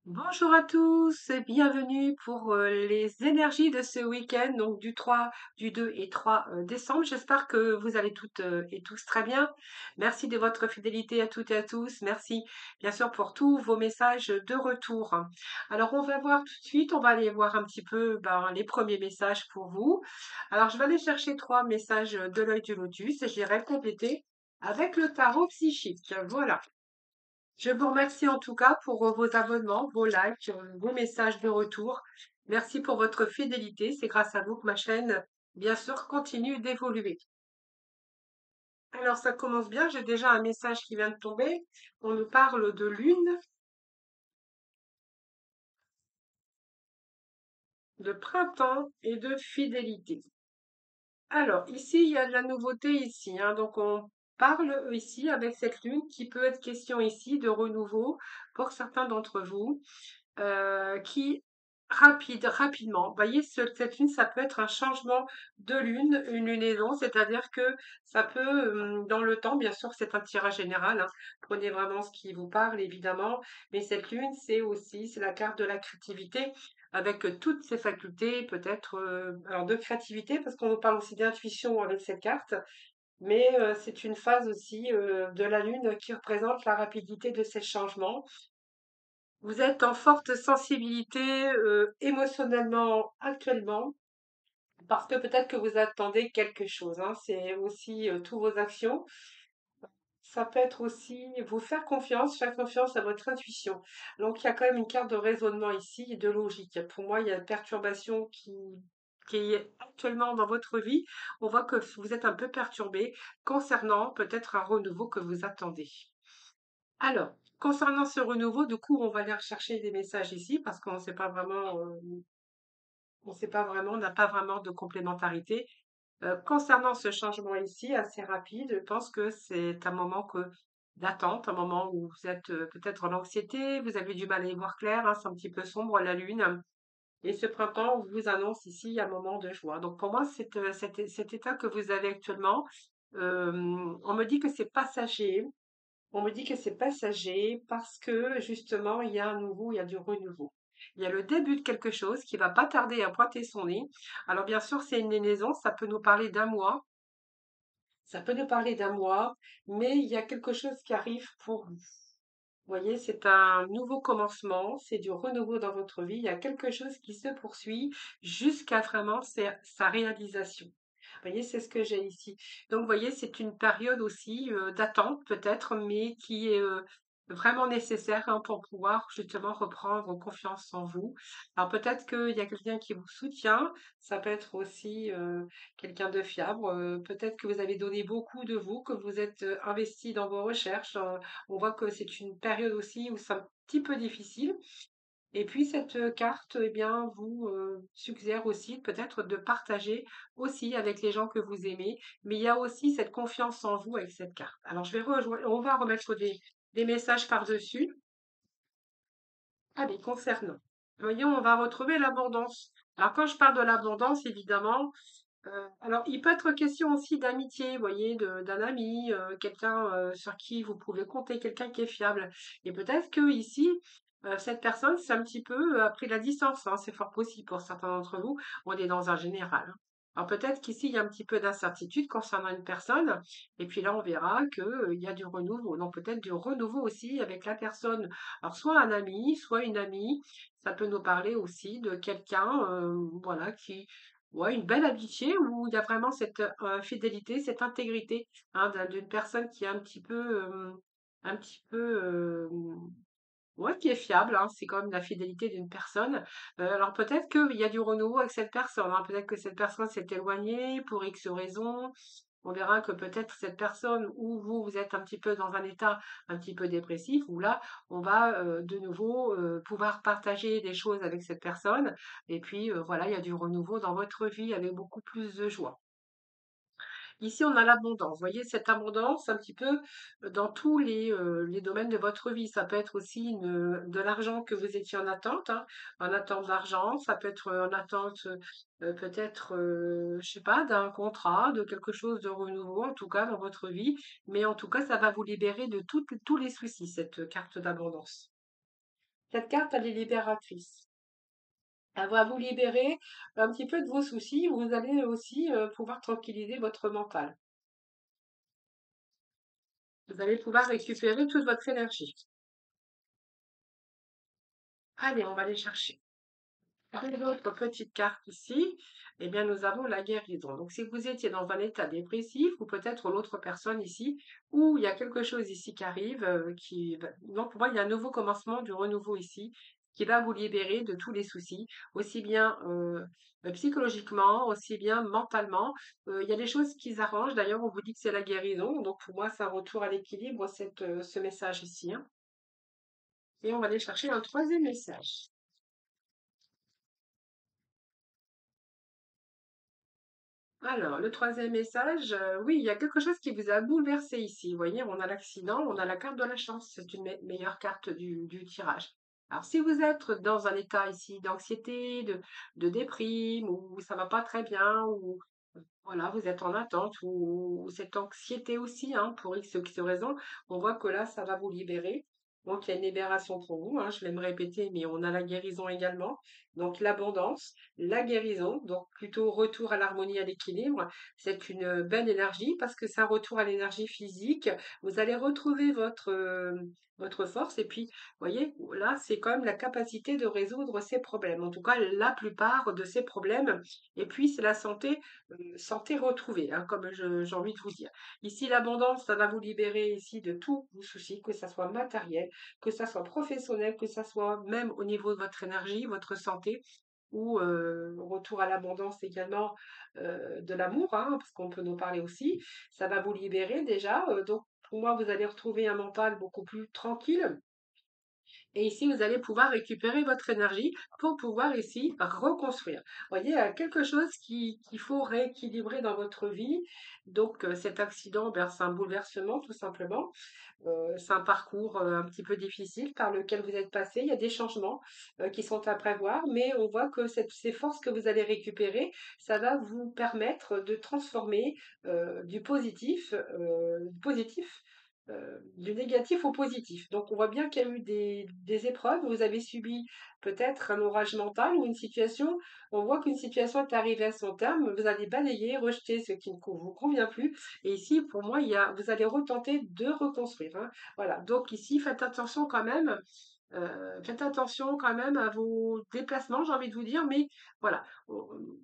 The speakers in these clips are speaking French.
Bonjour à tous et bienvenue pour les énergies de ce week-end, donc du 2 et 3 décembre. J'espère que vous allez toutes et tous très bien. Merci de votre fidélité à toutes et à tous. Merci bien sûr pour tous vos messages de retour. Alors on va voir tout de suite, on va aller voir un petit peu les premiers messages pour vous. Alors je vais aller chercher trois messages de l'œil du lotus et je les compléter avec le tarot psychique. Voilà. Je vous remercie en tout cas pour vos abonnements, vos likes, vos messages de retour. Merci pour votre fidélité. C'est grâce à vous que ma chaîne, bien sûr, continue d'évoluer. Alors, ça commence bien. J'ai déjà un message qui vient de tomber. On nous parle de lune, de printemps et de fidélité. Alors, ici, il y a de la nouveauté ici, hein. Donc, on parle ici avec cette lune qui peut être question ici de renouveau pour certains d'entre vous. Qui rapidement. Vous voyez, cette lune, ça peut être un changement de lune, une lunaison, c'est-à-dire que ça peut, dans le temps, bien sûr, c'est un tirage général, hein, prenez vraiment ce qui vous parle, évidemment, mais cette lune, c'est la carte de la créativité, avec toutes ses facultés, peut-être, alors de créativité, parce qu'on nous parle aussi d'intuition avec cette carte, mais c'est une phase aussi de la lune qui représente la rapidité de ces changements. Vous êtes en forte sensibilité émotionnellement actuellement, parce que peut-être que vous attendez quelque chose, hein. C'est aussi tous vos actions. Ça peut être aussi vous faire confiance à votre intuition. Donc il y a quand même une carte de raisonnement ici et de logique. Pour moi, il y a une perturbation qui est actuellement dans votre vie. On voit que vous êtes un peu perturbé concernant peut-être un renouveau que vous attendez. Alors, concernant ce renouveau, du coup, on va aller rechercher des messages ici parce qu'on ne sait pas vraiment, on sait pas vraiment, on n'a pas vraiment de complémentarité. Concernant ce changement ici, assez rapide, je pense que c'est un moment d'attente, un moment où vous êtes peut-être en anxiété, vous avez du mal à y voir clair, hein, c'est un petit peu sombre la lune. Et ce printemps vous annonce ici un moment de joie. Donc pour moi, cet état que vous avez actuellement, on me dit que c'est passager. On me dit que c'est passager parce que justement, il y a un nouveau, il y a du renouveau. Il y a le début de quelque chose qui va pas tarder à pointer son nez. Alors bien sûr, c'est une liaison, ça peut nous parler d'un mois, ça peut nous parler d'un mois, mais il y a quelque chose qui arrive pour vous. Vous voyez, c'est un nouveau commencement, c'est du renouveau dans votre vie. Il y a quelque chose qui se poursuit jusqu'à vraiment sa réalisation. Vous voyez, c'est ce que j'ai ici. Donc, vous voyez, c'est une période aussi d'attente peut-être, mais qui est vraiment nécessaire hein, pour pouvoir justement reprendre confiance en vous. Alors, peut-être qu'il y a quelqu'un qui vous soutient, ça peut être aussi quelqu'un de fiable. Peut-être que vous avez donné beaucoup de vous, que vous êtes investi dans vos recherches. On voit que c'est une période aussi où c'est un petit peu difficile. Et puis cette carte, eh bien, vous suggère aussi peut-être de partager aussi avec les gens que vous aimez. Mais il y a aussi cette confiance en vous avec cette carte. Alors je vais on va remettre des messages par-dessus. Allez, concernant. Voyons, on va retrouver l'abondance. Alors quand je parle de l'abondance, évidemment, alors il peut être question aussi d'amitié, vous voyez, d'un ami, quelqu'un sur qui vous pouvez compter, quelqu'un qui est fiable. Et peut-être que ici, cette personne, c'est un petit peu a pris la distance, hein, c'est fort possible pour certains d'entre vous. On est dans un général, hein. Alors peut-être qu'ici, il y a un petit peu d'incertitude concernant une personne, et puis là, on verra que, il y a du renouveau. Donc peut-être du renouveau aussi avec la personne. Alors soit un ami, soit une amie, ça peut nous parler aussi de quelqu'un, voilà, qui ouais, une belle amitié où il y a vraiment cette fidélité, cette intégrité hein, d'une personne qui est un petit peu, ouais, qui est fiable. Hein, c'est quand même la fidélité d'une personne. Alors peut-être qu'il y a du renouveau avec cette personne. Hein, peut-être que cette personne s'est éloignée pour X raisons. On verra que peut-être cette personne ou vous, vous êtes un petit peu dans un état un petit peu dépressif, où là, on va de nouveau pouvoir partager des choses avec cette personne. Et puis voilà, il y a du renouveau dans votre vie avec beaucoup plus de joie. Ici, on a l'abondance. Vous voyez, cette abondance, un petit peu dans tous les domaines de votre vie. Ça peut être aussi de l'argent que vous étiez en attente, hein, en attente d'argent. Ça peut être en attente, peut-être, je sais pas, d'un contrat, de quelque chose de renouveau, en tout cas, dans votre vie. Mais en tout cas, ça va vous libérer de tous les soucis, cette carte d'abondance. Cette carte, elle est libératrice. Elle va vous libérer un petit peu de vos soucis. Vous allez aussi pouvoir tranquilliser votre mental. Vous allez pouvoir récupérer toute votre énergie. Allez, on va aller chercher. Deux autres petites cartes ici, eh bien, nous avons la guérison. Donc, si vous étiez dans un état dépressif, ou peut-être l'autre personne ici, où il y a quelque chose ici qui arrive, donc pour moi, il y a un nouveau commencement, du renouveau ici, qui va vous libérer de tous les soucis, aussi bien psychologiquement, aussi bien mentalement. Il y a des choses qui s'arrangent. D'ailleurs, on vous dit que c'est la guérison. Donc, pour moi, c'est un retour à l'équilibre, ce message ici, hein. Et on va aller chercher un troisième message. Alors, le troisième message, oui, il y a quelque chose qui vous a bouleversé ici. Vous voyez, on a l'accident, on a la carte de la chance. C'est une meilleure carte du tirage. Alors, si vous êtes dans un état ici d'anxiété, de déprime, ou ça va pas très bien, ou voilà, vous êtes en attente, ou cette anxiété aussi, hein, pour X ou X raison, on voit que là, ça va vous libérer. Donc, il y a une libération pour vous, hein, je vais me répéter, mais on a la guérison également. Donc, l'abondance, la guérison, donc plutôt retour à l'harmonie, à l'équilibre. C'est une belle énergie parce que c'est un retour à l'énergie physique. Vous allez retrouver votre force. Et puis, vous voyez, là, c'est quand même la capacité de résoudre ces problèmes. En tout cas, la plupart de ces problèmes. Et puis, c'est la santé retrouvée, hein, comme j'ai envie de vous dire. Ici, l'abondance, ça va vous libérer ici de tous vos soucis, que ça soit matériel, que ça soit professionnel, que ça soit même au niveau de votre énergie, votre santé, ou retour à l'abondance également de l'amour, hein, parce qu'on peut nous parler aussi. Ça va vous libérer déjà. Donc, pour moi, vous allez retrouver un mental beaucoup plus tranquille. Et ici, vous allez pouvoir récupérer votre énergie pour pouvoir ici reconstruire. Vous voyez, il y a quelque chose qu'il faut rééquilibrer dans votre vie. Donc, cet accident, ben, c'est un bouleversement tout simplement. C'est un parcours un petit peu difficile par lequel vous êtes passé. Il y a des changements qui sont à prévoir, mais on voit que ces forces que vous allez récupérer, ça va vous permettre de transformer du négatif au positif. Donc on voit bien qu'il y a eu des épreuves. Vous avez subi peut-être un orage mental ou une situation. On voit qu'une situation est arrivée à son terme. Vous allez balayer, rejeter ce qui ne vous convient plus. Et ici, pour moi, vous allez retenter de reconstruire, hein. Voilà. Donc ici, faites attention quand même. Faites attention quand même à vos déplacements, j'ai envie de vous dire, mais voilà,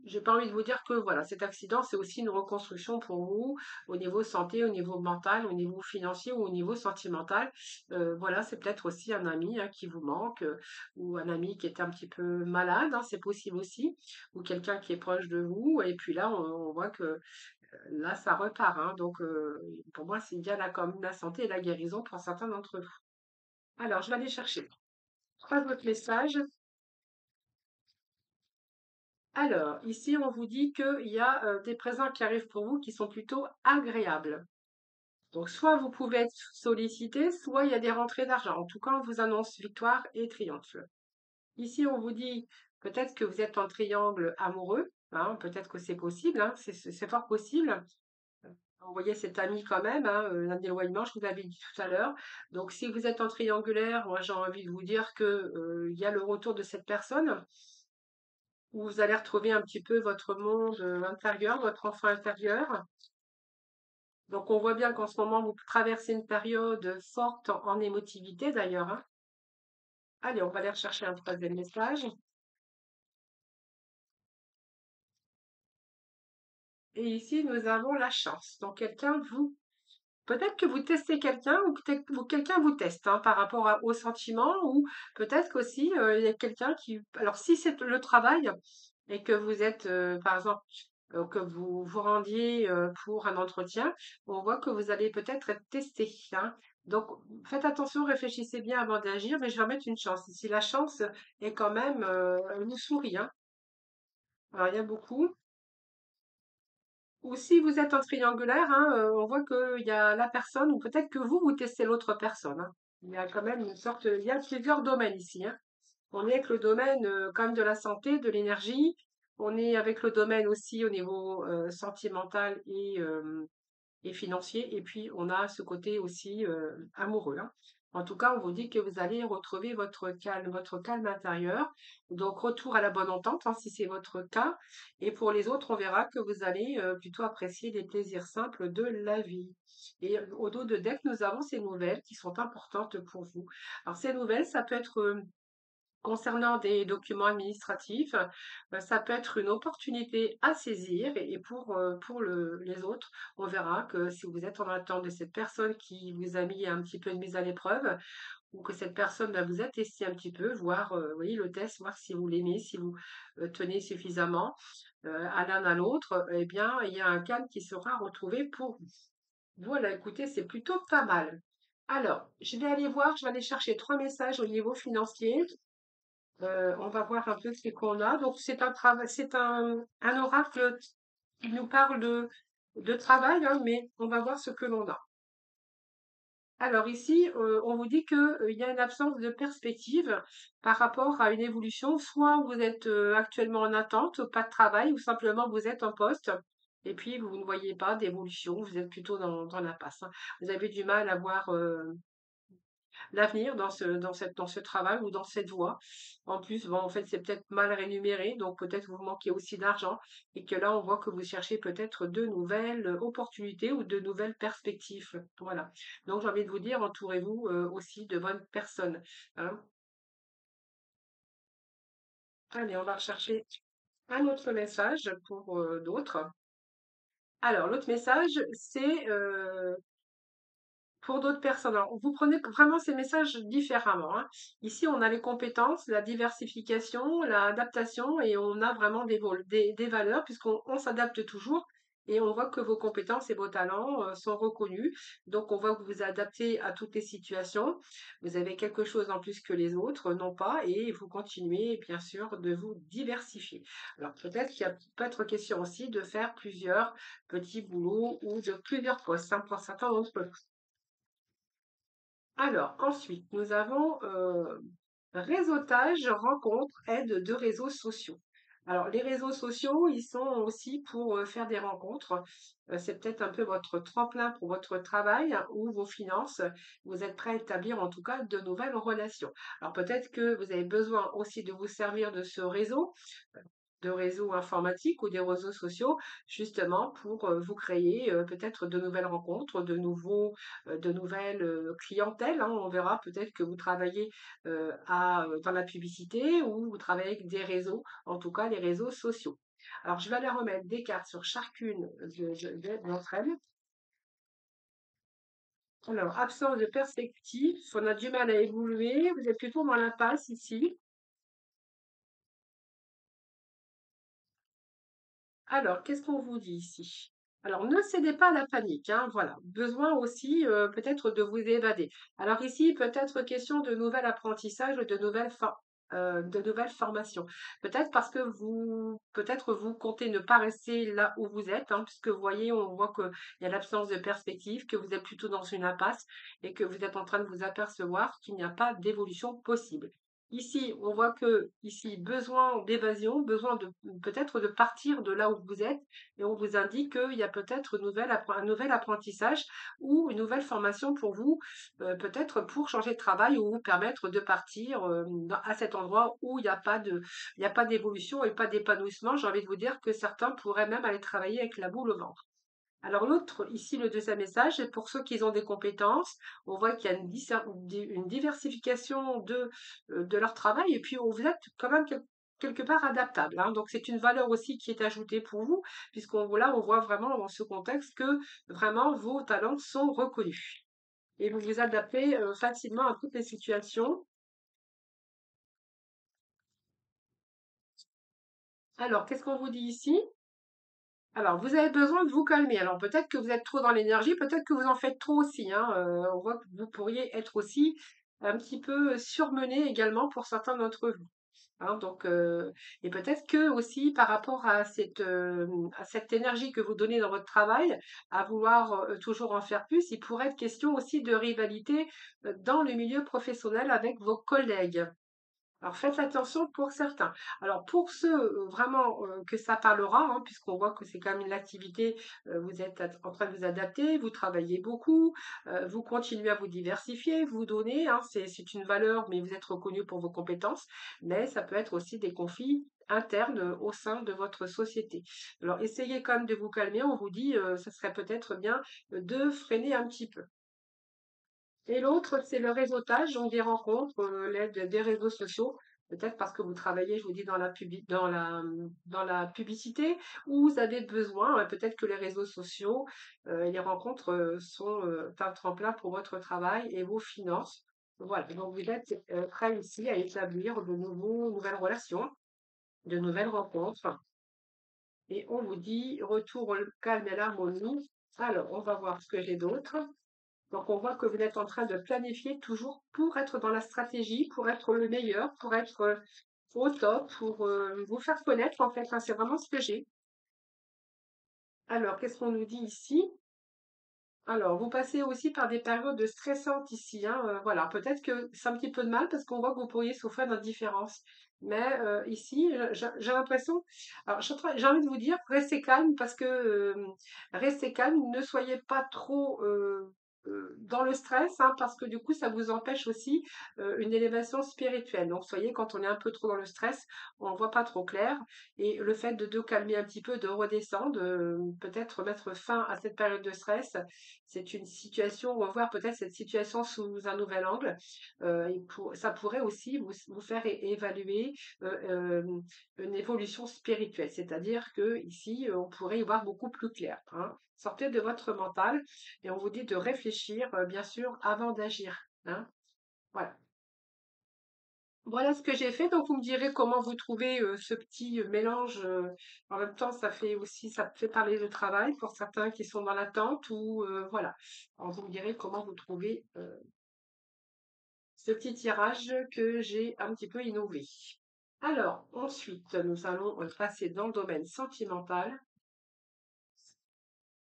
j'ai pas envie de vous dire que voilà, cet accident, c'est aussi une reconstruction pour vous au niveau santé, au niveau mental, au niveau financier ou au niveau sentimental. Voilà, c'est peut-être aussi un ami hein, qui vous manque ou un ami qui est un petit peu malade, hein, c'est possible aussi, ou quelqu'un qui est proche de vous. Et puis là, on voit que là, ça repart, hein. Donc, pour moi, c'est bien comme la santé et la guérison pour certains d'entre vous. Alors, je vais aller chercher. Pas votre message. Alors, ici, on vous dit qu'il y a des présents qui arrivent pour vous qui sont plutôt agréables. Donc, soit vous pouvez être sollicité, soit il y a des rentrées d'argent. En tout cas, on vous annonce victoire et triomphe. Ici, on vous dit peut-être que vous êtes en triangle amoureux, hein, peut-être que c'est possible, hein, c'est fort possible. Vous voyez cet ami quand même, hein, l'un d'éloignement, je vous l'avais dit tout à l'heure. Donc, si vous êtes en triangulaire, moi j'ai envie de vous dire que il y a le retour de cette personne où vous allez retrouver un petit peu votre monde intérieur, votre enfant intérieur. Donc, on voit bien qu'en ce moment, vous traversez une période forte en émotivité d'ailleurs, hein. Allez, on va aller rechercher un troisième message. Et ici, nous avons la chance. Donc, peut-être que vous testez quelqu'un ou peut-être que quelqu'un vous teste hein, par rapport aux sentiments ou peut-être qu'aussi il y a quelqu'un qui. Alors, si c'est le travail et que vous êtes, par exemple, que vous vous rendiez pour un entretien, on voit que vous allez peut-être être testé, hein. Donc, faites attention, réfléchissez bien avant d'agir, mais je vais remettre une chance. Ici, la chance est quand même, elle nous sourit, hein. Alors, il y a beaucoup. Ou si vous êtes en triangulaire, hein, on voit qu'il y a la personne, ou peut-être que vous testez l'autre personne, hein. Il y a quand même une sorte, il y a plusieurs domaines ici, hein. On est avec le domaine quand même de la santé, de l'énergie. On est avec le domaine aussi au niveau sentimental et financier. Et puis on a ce côté aussi amoureux, hein. En tout cas, on vous dit que vous allez retrouver votre calme intérieur. Donc, retour à la bonne entente, hein, si c'est votre cas. Et pour les autres, on verra que vous allez plutôt apprécier les plaisirs simples de la vie. Et au dos de deck, nous avons ces nouvelles qui sont importantes pour vous. Alors, ces nouvelles, ça peut être concernant des documents administratifs, ça peut être une opportunité à saisir et pour les autres, on verra que si vous êtes en attente de cette personne qui vous a mis un petit peu une mise à l'épreuve ou que cette personne va vous a testé un petit peu, voir, vous voyez, le test, voir si vous l'aimez, si vous tenez suffisamment à l'un à l'autre, eh bien, il y a un calme qui sera retrouvé pour vous. Voilà, écoutez, c'est plutôt pas mal. Alors, je vais aller chercher 3 messages au niveau financier. On va voir un peu ce qu'on a. Donc, c'est un oracle qui nous parle de travail, hein, mais on va voir ce que l'on a. Alors ici, on vous dit que, il y a une absence de perspective par rapport à une évolution. Soit vous êtes actuellement en attente, pas de travail, ou simplement vous êtes en poste et puis vous ne voyez pas d'évolution, vous êtes plutôt dans l'impasse, hein. Vous avez du mal à voir l'avenir dans ce travail ou dans cette voie. En plus, bon, en fait, c'est peut-être mal rémunéré, donc peut-être vous manquez aussi d'argent et que là, on voit que vous cherchez peut-être de nouvelles opportunités ou de nouvelles perspectives. Voilà. Donc, j'ai envie de vous dire, entourez-vous aussi de bonnes personnes, hein. Allez, on va rechercher un autre message pour d'autres. Alors, l'autre message, c'est pour d'autres personnes. Alors, vous prenez vraiment ces messages différemment, hein. Ici, on a les compétences, la diversification, l'adaptation et on a vraiment des valeurs puisqu'on s'adapte toujours et on voit que vos compétences et vos talents sont reconnus. Donc, on voit que vous vous adaptez à toutes les situations. Vous avez quelque chose en plus que les autres n'ont pas et vous continuez, bien sûr, de vous diversifier. Alors, peut-être qu'il y a peut-être question aussi de faire plusieurs petits boulots ou de plusieurs postes, hein, pour certains d'entre vous. Alors, ensuite, nous avons réseautage, rencontre, aide de réseaux sociaux. Alors, les réseaux sociaux, ils sont aussi pour faire des rencontres. C'est peut-être un peu votre tremplin pour votre travail, hein, ou vos finances. Vous êtes prêt à établir en tout cas de nouvelles relations. Alors, peut-être que vous avez besoin aussi de vous servir de ce réseau, de réseaux informatiques ou des réseaux sociaux, justement pour vous créer peut-être de nouvelles rencontres, de nouvelles clientèles, hein. On verra peut-être que vous travaillez dans la publicité ou vous travaillez avec des réseaux, en tout cas les réseaux sociaux. Alors, je vais aller remettre des cartes sur chacune d'entre elles. Alors, absence de perspective, on a du mal à évoluer, vous êtes plutôt dans l'impasse ici. Alors, qu'est-ce qu'on vous dit ici? Alors, ne cédez pas à la panique, hein, voilà. Besoin aussi peut-être de vous évader. Alors ici, peut-être question de nouvel apprentissage, de nouvelles formations. Peut-être parce que peut-être vous comptez ne pas rester là où vous êtes, hein, puisque vous voyez, on voit qu'il y a l'absence de perspective, que vous êtes plutôt dans une impasse et que vous êtes en train de vous apercevoir qu'il n'y a pas d'évolution possible. Ici, on voit que ici, besoin d'évasion, besoin de peut-être de partir de là où vous êtes, et on vous indique qu'il y a peut-être un nouvel apprentissage ou une nouvelle formation pour vous, peut-être pour changer de travail ou vous permettre de partir à cet endroit où il n'y a pas d'évolution et pas d'épanouissement. J'ai envie de vous dire que certains pourraient même aller travailler avec la boule au ventre. Alors l'autre, ici le deuxième message, c'est pour ceux qui ont des compétences. On voit qu'il y a une diversification de leur travail et puis vous êtes quand même quelque part adaptable, hein. Donc c'est une valeur aussi qui est ajoutée pour vous, on voit vraiment dans ce contexte que vraiment vos talents sont reconnus. Et vous vous adaptez facilement à toutes les situations. Alors, qu'est-ce qu'on vous dit ici? Alors, vous avez besoin de vous calmer. Alors, peut-être que vous êtes trop dans l'énergie, peut-être que vous en faites trop aussi, hein. On voit que vous pourriez être aussi un petit peu surmené également pour certains d'entre vous, hein. Donc, et peut-être que aussi par rapport à cette énergie que vous donnez dans votre travail, à vouloir toujours en faire plus, il pourrait être question aussi de rivalité dans le milieu professionnel avec vos collègues. Alors faites attention pour certains. Alors pour ceux vraiment que ça parlera, hein, puisqu'on voit que c'est quand même une activité, vous êtes en train de vous adapter, vous travaillez beaucoup, vous continuez à vous diversifier, vous donnez, hein, c'est une valeur, mais vous êtes reconnu pour vos compétences, mais ça peut être aussi des conflits internes au sein de votre société. Alors essayez quand même de vous calmer, on vous dit, ça serait peut-être bien de freiner un petit peu. Et l'autre, c'est le réseautage, donc des rencontres, l'aide des réseaux sociaux. Peut-être parce que vous travaillez, je vous dis, dans la publicité, ou vous avez besoin, peut-être que les réseaux sociaux et les rencontres sont un tremplin pour votre travail et vos finances. Voilà, donc vous êtes prêt ici à établir nouvelles relations, de nouvelles rencontres. Et on vous dit, retour au calme et à l'harmonie. Alors, on va voir ce que j'ai d'autre. Donc, on voit que vous êtes en train de planifier toujours pour être dans la stratégie, pour être le meilleur, pour être au top, pour vous faire connaître, en fait, hein. C'est vraiment ce que j'ai. Alors, qu'est-ce qu'on nous dit ici? Alors, vous passez aussi par des périodes stressantes ici, hein, voilà, peut-être que c'est un petit peu de mal parce qu'on voit que vous pourriez souffrir d'indifférence. Mais ici, j'ai l'impression, alors j'ai envie de vous dire, restez calme parce que restez calme, ne soyez pas trop dans le stress, hein, parce que du coup, ça vous empêche aussi une élévation spirituelle. Donc, soyez, quand on est un peu trop dans le stress, on ne voit pas trop clair. Et le fait de calmer un petit peu, de redescendre, peut-être mettre fin à cette période de stress, c'est une situation, revoir peut-être cette situation sous un nouvel angle. Ça pourrait aussi vous faire évaluer une évolution spirituelle, c'est-à-dire que ici, on pourrait y voir beaucoup plus clair, hein. Sortez de votre mental et on vous dit de réfléchir, bien sûr, avant d'agir, hein. Voilà. Voilà ce que j'ai fait. Donc, vous me direz comment vous trouvez ce petit mélange. En même temps, ça fait parler de travail pour certains qui sont dans l'attente ou voilà. Alors, vous me direz comment vous trouvez ce petit tirage que j'ai un petit peu innové. Alors, ensuite, nous allons passer dans le domaine sentimental.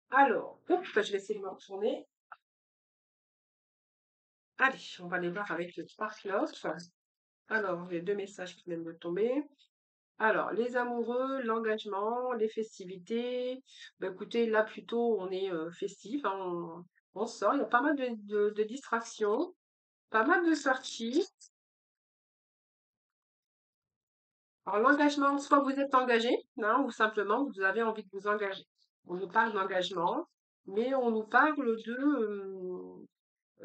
Alors, hop, je vais essayer de me retourner. Allez, on va aller voir avec le Sparkloff. Alors, j'ai deux messages qui viennent de tomber. Alors, les amoureux, l'engagement, les festivités. Bah, écoutez, là plutôt on est festif, hein, on sort, il y a pas mal de distractions, pas mal de sorties. Alors l'engagement, soit vous êtes engagé, hein, ou simplement vous avez envie de vous engager. On nous parle d'engagement, mais on nous parle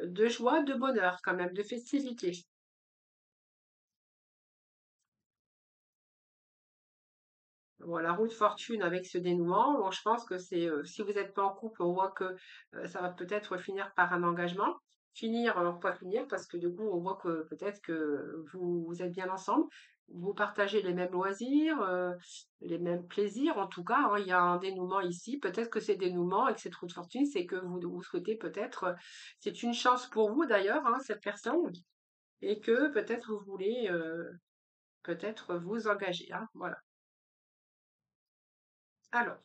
de joie, de bonheur quand même, de festivité. Bon, la roue de fortune avec ce dénouement, bon, je pense que c'est, si vous n'êtes pas en couple, on voit que ça va peut-être finir par un engagement. Finir, pas finir, parce que du coup, on voit que peut-être que vous êtes bien ensemble. Vous partagez les mêmes loisirs, les mêmes plaisirs. En tout cas, hein, il y a un dénouement ici. Peut-être que ces dénouements avec cette roue de fortune, c'est que vous souhaitez peut-être, c'est une chance pour vous d'ailleurs, hein, cette personne, et que peut-être vous voulez peut-être vous engager, hein, voilà. Alors.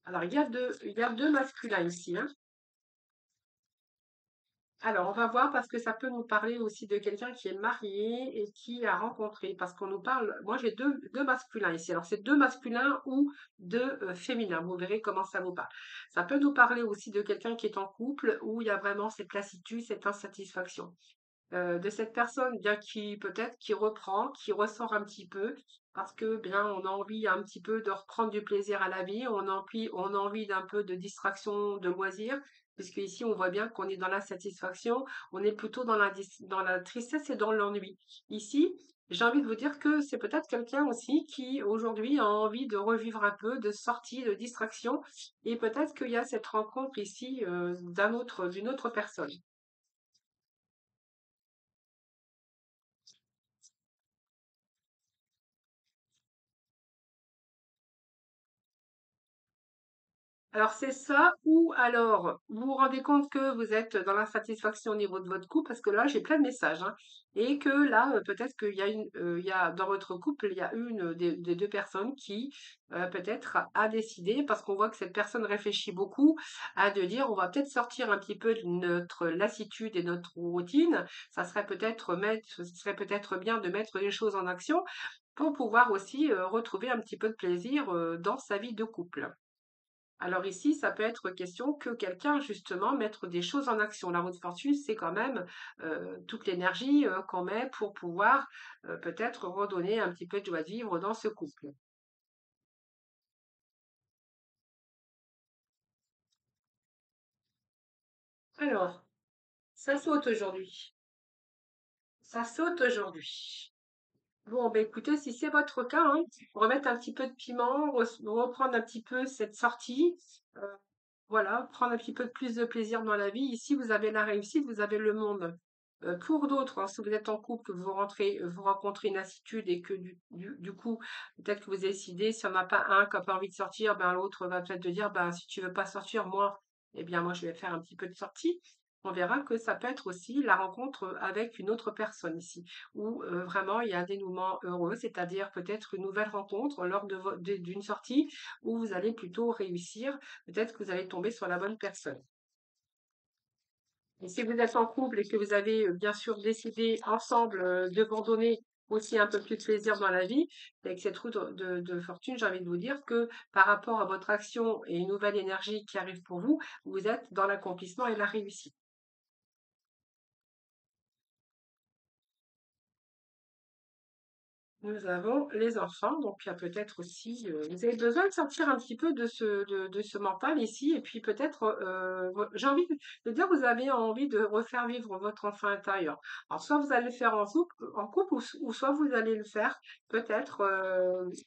Alors, il y a deux masculins ici, hein. Alors, on va voir parce que ça peut nous parler aussi de quelqu'un qui est marié et qui a rencontré. Parce qu'on nous parle, moi j'ai deux masculins ici. Alors, c'est deux masculins ou deux féminins. Vous verrez comment ça vous parle. Ça peut nous parler aussi de quelqu'un qui est en couple où il y a vraiment cette lassitude, cette insatisfaction. De cette personne bien qui peut-être qui reprend, qui ressort un petit peu parce que bien on a envie un petit peu de reprendre du plaisir à la vie, on a envie d'un peu de distraction, de loisir, puisque ici on voit bien qu'on est dans l'insatisfaction, on est plutôt dans la tristesse et dans l'ennui. Ici, j'ai envie de vous dire que c'est peut-être quelqu'un aussi qui aujourd'hui a envie de revivre un peu, de sortie, de distraction, et peut-être qu'il y a cette rencontre ici d'une autre personne. Alors c'est ça, ou alors vous vous rendez compte que vous êtes dans l'insatisfaction au niveau de votre couple, parce que là j'ai plein de messages, hein, et que là peut-être qu'il y a il y a dans votre couple il y a une des deux personnes qui peut-être a décidé, parce qu'on voit que cette personne réfléchit beaucoup, à de dire on va peut-être sortir un petit peu de notre lassitude et notre routine. Ce serait peut-être bien de mettre les choses en action pour pouvoir aussi retrouver un petit peu de plaisir dans sa vie de couple. Alors ici, ça peut être question que quelqu'un, justement, mettre des choses en action. La roue de fortune, c'est quand même toute l'énergie qu'on met pour pouvoir peut-être redonner un petit peu de joie de vivre dans ce couple. Alors, ça saute aujourd'hui. Ça saute aujourd'hui. Bon, ben écoutez, si c'est votre cas, hein, remettre un petit peu de piment, reprendre un petit peu cette sortie. euh, Voilà, prendre un petit peu plus de plaisir dans la vie. Ici, vous avez la réussite, vous avez le monde. Pour d'autres, hein, si vous êtes en couple, que vous rencontrez une lassitude et que du coup, peut-être que vous décidez, si on n'a pas un qui n'a pas envie de sortir, ben l'autre va peut-être te dire, ben si tu veux pas sortir, moi, eh bien moi je vais faire un petit peu de sortie. On verra que ça peut être aussi la rencontre avec une autre personne ici, où vraiment il y a un dénouement heureux, c'est-à-dire peut-être une nouvelle rencontre lors d'une sortie où vous allez plutôt réussir. Peut-être que vous allez tomber sur la bonne personne. Et si vous êtes en couple et que vous avez bien sûr décidé ensemble de vous donner aussi un peu plus de plaisir dans la vie, avec cette roue de fortune, j'ai envie de vous dire que par rapport à votre action et une nouvelle énergie qui arrive pour vous, vous êtes dans l'accomplissement et la réussite. Nous avons les enfants, donc il y a peut-être aussi, vous avez besoin de sortir un petit peu de ce mental ici, et puis peut-être, j'ai envie de dire, vous avez envie de refaire vivre votre enfant intérieur. Alors, soit vous allez le faire en couple, ou soit vous allez le faire peut-être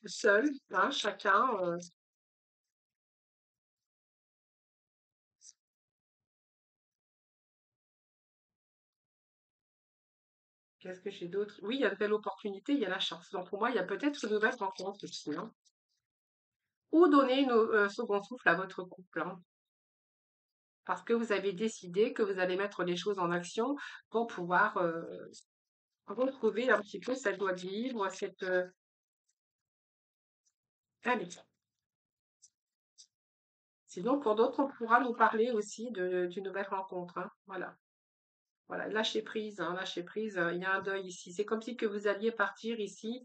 seul, hein, chacun. Qu'est-ce que j'ai d'autre? Oui, il y a de belles opportunités, il y a la chance. Donc pour moi, il y a peut-être une nouvelle rencontre aussi, hein. Ou donner une second souffle à votre couple, hein. Parce que vous avez décidé que vous allez mettre les choses en action pour pouvoir retrouver un petit peu cette joie de vivre, cette... Allez. Sinon, pour d'autres, on pourra nous parler aussi d'une nouvelle rencontre, hein. Voilà. Voilà, lâcher prise, hein, lâcher prise, il y a un deuil ici. C'est comme si que vous alliez partir ici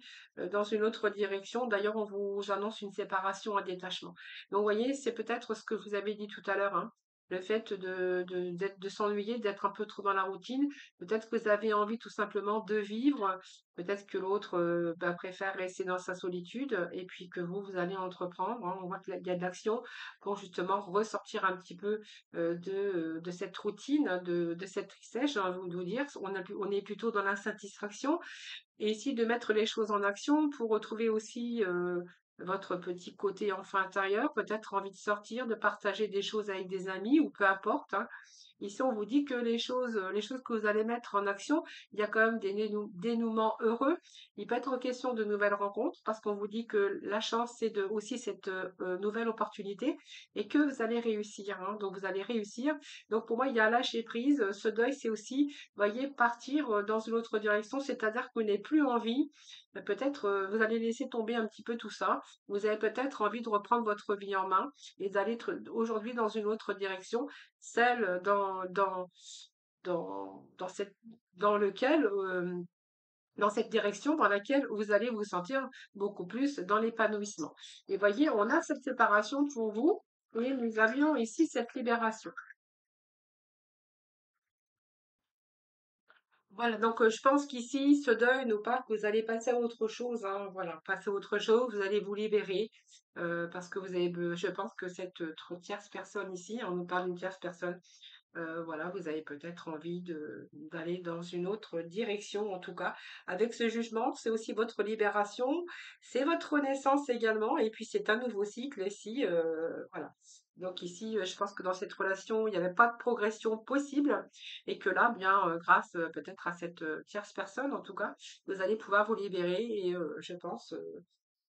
dans une autre direction. D'ailleurs, on vous annonce une séparation, un détachement. Donc, vous voyez, c'est peut-être ce que vous avez dit tout à l'heure, hein, le fait de s'ennuyer, d'être un peu trop dans la routine. Peut-être que vous avez envie tout simplement de vivre. Peut-être que l'autre bah, préfère rester dans sa solitude et puis que vous allez entreprendre, hein. On voit qu'il y a de l'action pour justement ressortir un petit peu de cette routine, de cette tristesse, j'ai envie de vous dire. On est plutôt dans l'insatisfaction. Et ici, de mettre les choses en action pour retrouver aussi votre petit côté enfant intérieur, peut-être envie de sortir, de partager des choses avec des amis ou peu importe, hein. Ici, on vous dit que les choses que vous allez mettre en action, il y a quand même des dénouements heureux. Il peut être question de nouvelles rencontres parce qu'on vous dit que la chance, c'est aussi cette nouvelle opportunité et que vous allez réussir, hein. Donc, vous allez réussir. Donc, pour moi, il y a lâcher prise. Ce deuil, c'est aussi, voyez, partir dans une autre direction, c'est-à-dire que vous n'avez plus envie, peut-être vous allez laisser tomber un petit peu tout ça. Vous avez peut-être envie de reprendre votre vie en main et d'aller aujourd'hui dans une autre direction, celle dans cette, dans lequel, dans cette direction dans laquelle vous allez vous sentir beaucoup plus dans l'épanouissement. Et voyez, on a cette séparation pour vous et nous avions ici cette libération. Voilà, donc je pense qu'ici, ce deuil nous parle que vous allez passer à autre chose, hein, voilà, passer à autre chose, vous allez vous libérer, parce que je pense que cette tierce personne ici, on nous parle d'une tierce personne, voilà, vous avez peut-être envie d'aller dans une autre direction, en tout cas. Avec ce jugement, c'est aussi votre libération, c'est votre renaissance également, et puis c'est un nouveau cycle ici, voilà. Donc ici, je pense que dans cette relation, il n'y avait pas de progression possible, et que là, bien, grâce peut-être à cette tierce personne, en tout cas, vous allez pouvoir vous libérer, et je pense.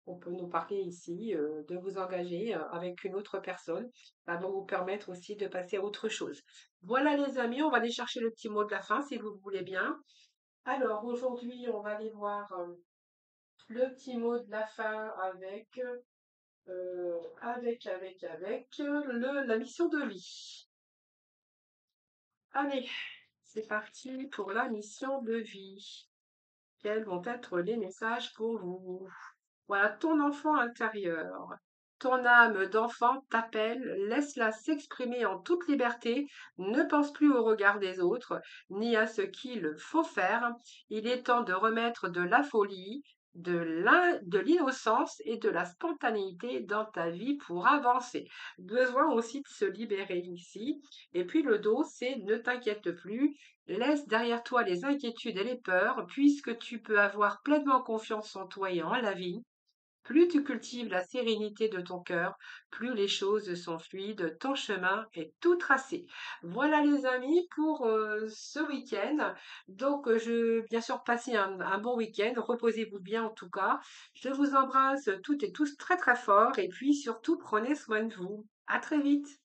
On peut nous parler ici de vous engager avec une autre personne. Ça va vous permettre aussi de passer à autre chose. Voilà les amis, on va aller chercher le petit mot de la fin si vous voulez bien. Alors aujourd'hui, on va aller voir le petit mot de la fin avec la mission de vie. Allez, c'est parti pour la mission de vie. Quels vont être les messages pour vous? Voilà ton enfant intérieur. Ton âme d'enfant t'appelle, laisse-la s'exprimer en toute liberté, ne pense plus au regard des autres, ni à ce qu'il faut faire. Il est temps de remettre de la folie, de l'innocence et de la spontanéité dans ta vie pour avancer. Besoin aussi de se libérer ici. Et puis le dos, c'est ne t'inquiète plus, laisse derrière toi les inquiétudes et les peurs, puisque tu peux avoir pleinement confiance en toi et en la vie. Plus tu cultives la sérénité de ton cœur, plus les choses sont fluides, ton chemin est tout tracé. Voilà les amis pour ce week-end. Donc bien sûr, passez un bon week-end, reposez-vous bien en tout cas. Je vous embrasse toutes et tous très très fort et puis surtout prenez soin de vous. À très vite.